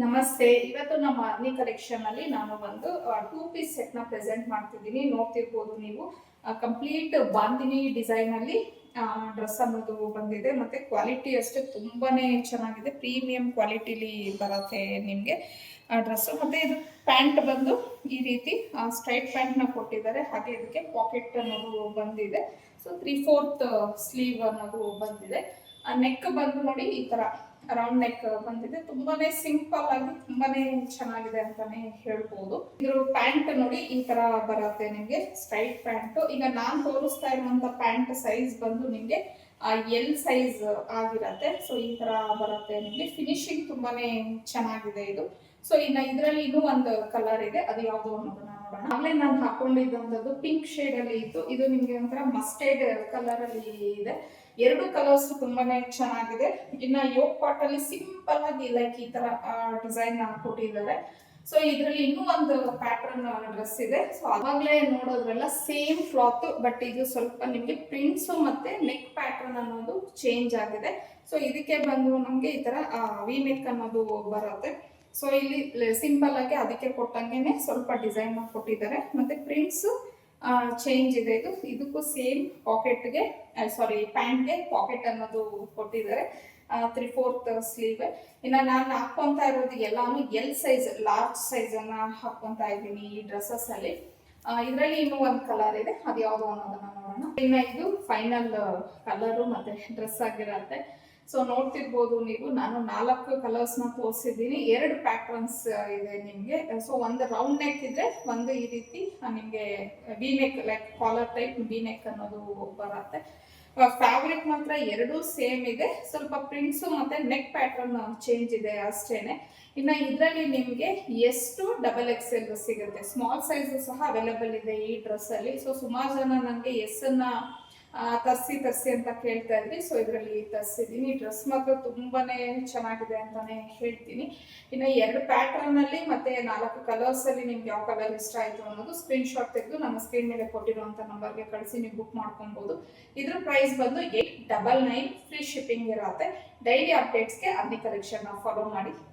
ನಮಸ್ತೆ. ಇವತ್ತು ನಮ್ಮ ಅರ್ನಿ ಕಲೆಕ್ಷನ್ ಅಲ್ಲಿ ನಾನು ಒಂದು 2 ಪೀಸ್ ಸೆಟ್ ನ ಪ್ರೆಸೆಂಟ್ ಮಾಡ್ತಿದ್ದೀನಿ. ನೋಡ್ತಿರ್ಬೋದು ನೀವು ಕಂಪ್ಲೀಟ್ ಬಾಂದಿನಿ ಡಿಸೈನ್ ಅಲ್ಲಿ ಡ್ರೆಸ್ ಅನ್ನೋದು ಬಂದಿದೆ. ಮತ್ತೆ ಕ್ವಾಲಿಟಿ ಅಷ್ಟೇ ತುಂಬಾನೇ ಚೆನ್ನಾಗಿದೆ, ಪ್ರೀಮಿಯಂ ಕ್ವಾಲಿಟಿಲಿ ಬರುತ್ತೆ ನಿಮಗೆ ಡ್ರೆಸ್. ಮತ್ತೆ ಇದು ಪ್ಯಾಂಟ್ ಬಂದು ಈ ರೀತಿ ಸ್ಟ್ರೈಟ್ ಪ್ಯಾಂಟ್ ನ ಕೊಟ್ಟಿದ್ದಾರೆ. ಹಾಗೆ ಇದಕ್ಕೆ ಪಾಕೆಟ್ ಅನ್ನೋದು ಬಂದಿದೆ. ಸೊ 3/4 ಸ್ಲೀವ್ ಅನ್ನೋದು ಬಂದಿದೆ. ನೆಕ್ ಬಂದು ನೋಡಿ ಈ ತರ ರೌಂಡ್ ನೆಕ್ ಬಂದಿದೆ. ತುಂಬಾನೇ ಸಿಂಪಲ್ ಆಗಿ ತುಂಬಾನೇ ಚೆನ್ನಾಗಿದೆ ಅಂತಾನೆ ಹೇಳ್ಬೋದು. ಇದ್ರ ಪ್ಯಾಂಟ್ ನೋಡಿ ಈ ತರ ಬರುತ್ತೆ ನಿಮ್ಗೆ, ಸ್ಟ್ರೈಟ್ ಪ್ಯಾಂಟ್. ಈಗ ನಾನ್ ತೋರಿಸ್ತಾ ಇರುವಂತ ಪ್ಯಾಂಟ್ ಸೈಜ್ ಬಂದು ನಿಮ್ಗೆ ಎಲ್ ಸೈಜ್ ಆಗಿರತ್ತೆ. ಸೊ ಈ ತರ ಬರುತ್ತೆ ನಿಮ್ಗೆ. ಫಿನಿಶಿಂಗ್ ತುಂಬಾನೇ ಚೆನ್ನಾಗಿದೆ ಇದು. ಸೊ ಇನ್ನ ಇದ್ರಲ್ಲಿ ಇನ್ನೂ ಒಂದು ಕಲರ್ ಇದೆ, ಅದು ಯಾವ್ದು ಅನ್ನೋದನ್ನ ನೋಡೋಣ. ಆಗ್ಲೇ ನಾನು ಹಾಕೊಂಡಿದ್ದಂಥದ್ದು ಪಿಂಕ್ ಶೇಡ್ ಅಲ್ಲಿ ಇತ್ತು. ಇದು ನಿಮ್ಗೆ ಒಂಥರ ಮಸ್ಟರ್ಡ್ ಕಲರ್ ಅಲ್ಲಿ ಇದೆ. ಎರಡು ಕಲರ್ಸ್ ತುಂಬಾನೇ ಚೆನ್ನಾಗಿದೆ. ಇನ್ನ ಯೋಗ್ ಪಾರ್ಟ್ ಅಲ್ಲಿ ಸಿಂಪಲ್ ಆಗಿ ಲೈಕ್ ಈ ತರ ಡಿಸೈನ್ ಕೊಟ್ಟಿದ್ದಾರೆ. ಸೊ ಇದ್ರಲ್ಲಿ ಇನ್ನೂ ಒಂದು ಪ್ಯಾಟರ್ನ್ ಡ್ರೆಸ್ ಇದೆ. ಸೊ ಅವಾಗ್ಲೇ ನೋಡೋದ್ರೆಲ್ಲ ಸೇಮ್ ಕ್ಲಾತ್, ಬಟ್ ಇದು ಸ್ವಲ್ಪ ನಿಮ್ಗೆ ಪ್ರಿಂಟ್ಸ್ ಮತ್ತೆ ನೆಕ್ ಪ್ಯಾಟರ್ನ್ ಅನ್ನೋದು ಚೇಂಜ್ ಆಗಿದೆ. ಸೊ ಇದಕ್ಕೆ ಬಂದು ನಮ್ಗೆ ಈ ತರ ವಿ ನೆಕ್ ಅನ್ನೋದು ಬರುತ್ತೆ. ಸೊ ಇಲ್ಲಿ ಸಿಂಪಲ್ ಆಗಿ ಅದಕ್ಕೆ ಕೊಟ್ಟಂಗೆನೆ ಸ್ವಲ್ಪ ಡಿಸೈನ್ ಕೊಟ್ಟಿದ್ದಾರೆ. ಮತ್ತೆ ಪ್ರಿಂಟ್ಸ್ ಚೇಂಜ್ ಇದೆ. ಇದಕ್ಕೂ ಸೇಮ್ ಪಾಕೆಟ್ಗೆ ಪ್ಯಾಂಟ್ಗೆ ಪಾಕೆಟ್ ಅನ್ನೋದು ಕೊಟ್ಟಿದ್ದಾರೆ. 3/4 ಸ್ಲೀವ್. ಇನ್ನು ನಾನು ಹಾಕೊಂತ ಇರೋದು ಎಲ್ಲಾನು ಎಲ್ ಸೈಜ್, ಲಾರ್ಜ್ ಸೈಜ್ ಅನ್ನ ಹಾಕೊಂತ ಇದ್ದೀನಿ ಈ ಡ್ರೆಸ್ಸಸ್ ಅಲ್ಲಿ. ಇದರಲ್ಲಿ ಇನ್ನೂ ಒಂದು ಕಲರ್ ಇದೆ, ಅದು ಯಾವುದು ಅನ್ನೋದನ್ನ ನೋಡೋಣ. ಇನ್ನು ಇದು ಫೈನಲ್ ಕಲರು ಮತ್ತೆ ಡ್ರೆಸ್ ಆಗಿರತ್ತೆ. ಸೊ ನೋಡ್ತಿರ್ಬೋದು ನೀವು, ನಾನು 4 ಕಲರ್ಸ್ ನ ತೋರಿಸಿದ್ದೀನಿ. 2 ಪ್ಯಾಟರ್ನ್ಸ್ ಇದೆ ನಿಮ್ಗೆ. ಸೊ ಒಂದು ರೌಂಡ್ ನೆಕ್ ಇದೆ, ಒಂದು ಈ ರೀತಿ ನಿಮ್ಗೆ V neck like collar type V neck ಅನ್ನೋದು ಬರುತ್ತೆ. ಫ್ಯಾಬ್ರಿಕ್ ಮಾತ್ರ ಎರಡೂ ಸೇಮ್ ಇದೆ. ಸ್ವಲ್ಪ ಪ್ರಿಂಟ್ಸ್ ಮತ್ತೆ ನೆಕ್ ಪ್ಯಾಟರ್ನ್ ಚೇಂಜ್ ಇದೆ ಅಷ್ಟೇನೆ. ಇನ್ನ ಇದರಲ್ಲಿ ನಿಮ್ಗೆ ಎಷ್ಟು XXL ಸಿಗುತ್ತೆ, ಸ್ಮಾಲ್ ಸೈಜ್ ಸಹ ಅವೈಲೇಬಲ್ ಇದೆ ಈ ಡ್ರೆಸ್ ಅಲ್ಲಿ. ಸೊ ಸುಮಾರು ಜನ ನನಗೆ ಎಸ್ ಅನ್ನ ತರ್ಸಿ ಅಂತ ಕೇಳ್ತಾ ಇದ್ರಿ. ಸೊ ಇದರಲ್ಲಿ ತರಿಸಿದ್ದೀನಿ. ಡ್ರೆಸ್ ಮಾತ್ರ ತುಂಬಾನೇ ಚೆನ್ನಾಗಿದೆ ಅಂತಾನೆ ಹೇಳ್ತೀನಿ. ಇನ್ನು 2 ಪ್ಯಾಟರ್ನ್ ಅಲ್ಲಿ ಮತ್ತೆ 4 ಕಲರ್ಸ್ ಅಲ್ಲಿ ನಿಮ್ಗೆ ಯಾವ ಕಲರ್ ಇಷ್ಟ ಆಯ್ತು ಅನ್ನೋದು ಸ್ಕ್ರೀನ್ ಶಾಟ್ ತೆಗೆದು ನಮ್ಮ ಸ್ಕ್ರೀನ್ ಮೇಲೆ ಕೊಟ್ಟಿರುವಂತ ನಂಬರ್ಗೆ ಕಳಿಸಿ ನೀವು ಬುಕ್ ಮಾಡ್ಕೊಬಹುದು. ಇದ್ರ ಪ್ರೈಸ್ ಬಂದು 899, ಫ್ರೀ ಶಿಪ್ಪಿಂಗ್ ಇರುತ್ತೆ. ಡೈಲಿ ಅಪ್ಡೇಟ್ಸ್ಗೆ ಅರ್ನಿ ಕಲೆಕ್ಷನ್ ಫಾಲೋ ಮಾಡಿ.